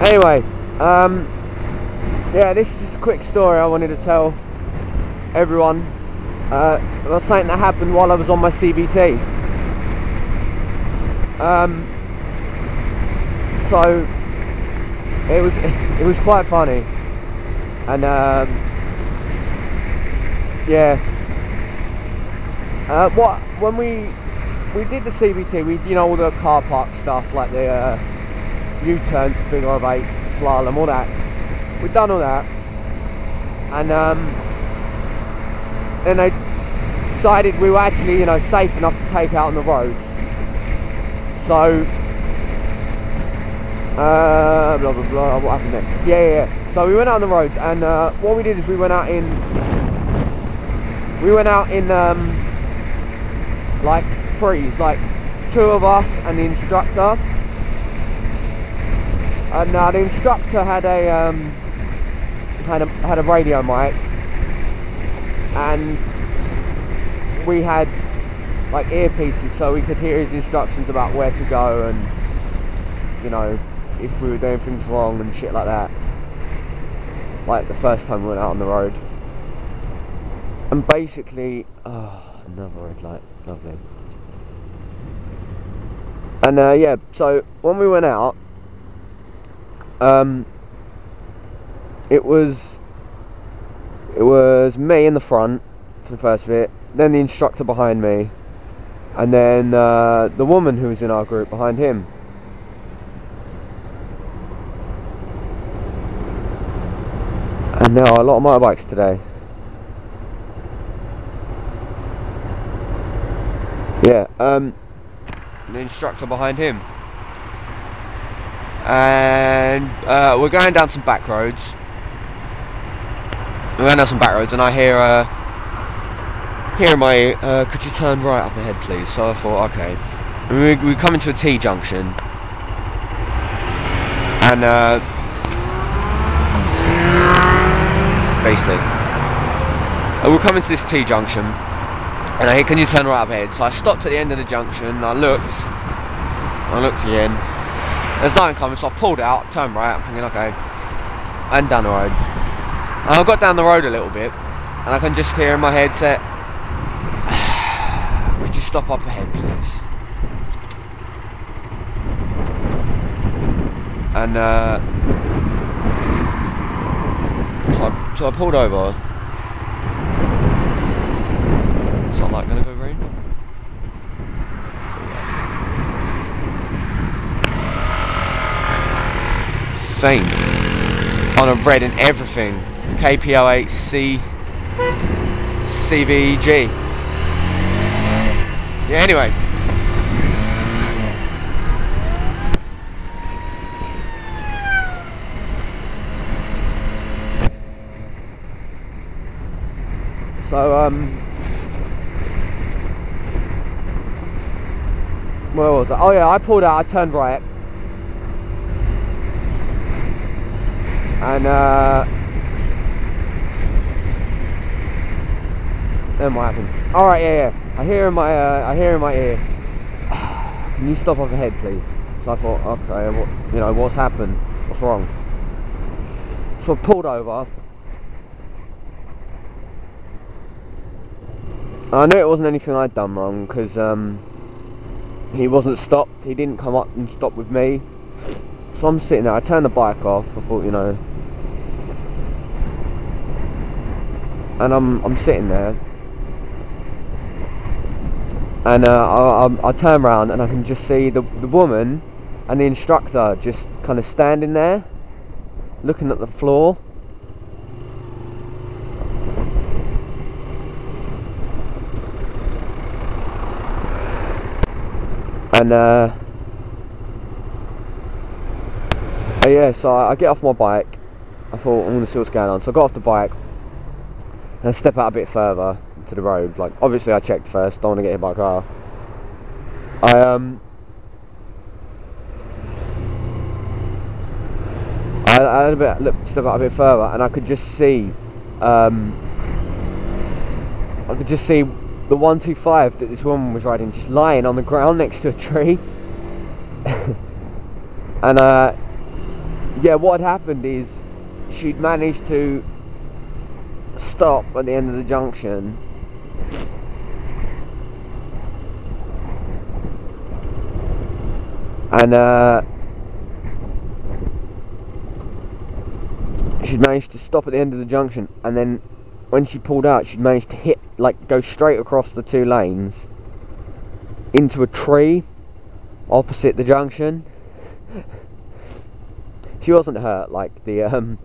Anyway, yeah, this is just a quick story I wanted to tell everyone. It was something that happened while I was on my CBT. So it was quite funny, and yeah. When we did the CBT, we all the car park stuff like the U-turns, figure of eights, the slalom, all that. We'd done all that, and then they decided we were actually safe enough to take out on the roads. So blah blah blah. What happened then? Yeah. So we went out on the roads, and what we did is we went out in like threes, like two of us and the instructor. And the instructor had a had a radio mic, and we had like earpieces so we could hear his instructions about where to go, and if we were doing things wrong and shit like that, like the first time we went out on the road. And basically, another red light, lovely. And yeah, so when we went out, it was me in the front for the first bit, then the instructor behind me, and then the woman who was in our group behind him. And there are a lot of motorbikes today. Yeah, the instructor behind him. And we're going down some back roads. And I hear my, could you turn right up ahead please? So I thought, okay. And we come into a T-junction. And basically, we'll come into this T-junction, and I hear, can you turn right up ahead? So I stopped at the end of the junction, and I looked again. There's nothing coming, so I pulled out, turned right, I'm thinking, okay, and down the road. And I got down the road a little bit, and I can just hear in my headset, could you stop up ahead, please? And so I pulled over. So I'm like, gonna go green? Thing on a red and everything. KPO8C CVG. Yeah, anyway. So where was I? Oh yeah, I pulled out, I turned right. And then what happened? All right, yeah. I hear in my ear, can you stop up ahead, please? So I thought, okay, what's happened? What's wrong? So I pulled over. I knew it wasn't anything I'd done wrong, because he wasn't stopped. He didn't come up and stop with me. So I'm sitting there, I turned the bike off, I thought, and I'm sitting there, and I turn around and I can just see the woman and the instructor just kind of standing there, looking at the floor. And yeah, so I get off my bike. I thought, I'm going to see what's going on. So I got off the bike and I step out a bit further to the road. Like, obviously I checked first, don't want to get hit by a car. I had step out a bit further, and I could just see the 125 that this woman was riding just lying on the ground next to a tree. And yeah, what had happened is she'd managed to stop at the end of the junction, and she'd managed to stop at the end of the junction, and then when she pulled out, she'd managed to hit, like, go straight across the 2 lanes into a tree opposite the junction. She wasn't hurt, like, the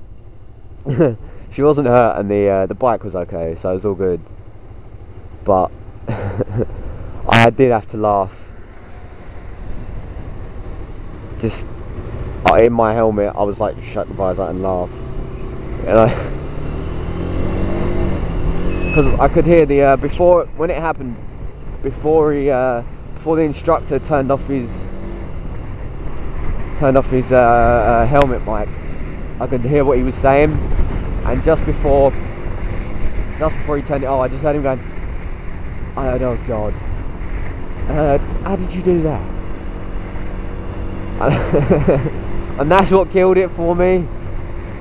she wasn't hurt, and the bike was okay, so it was all good. But I did have to laugh. Just in my helmet, I was like, shut the visor and laugh. Because I could hear the before, when it happened, before the instructor turned off his helmet mic, I could hear what he was saying, and just before he turned it off, I just heard him going, I heard, oh God, how did you do that? And that's what killed it for me.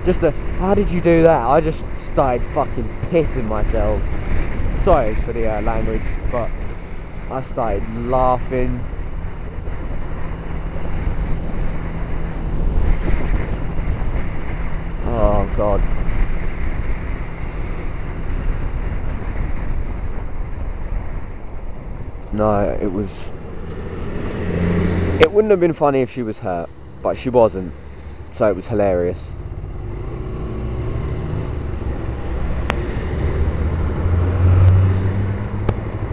Just how did you do that? I just started fucking pissing myself. Sorry for the language, but I started laughing. Oh God. No, it wouldn't have been funny if she was hurt, but she wasn't, so it was hilarious.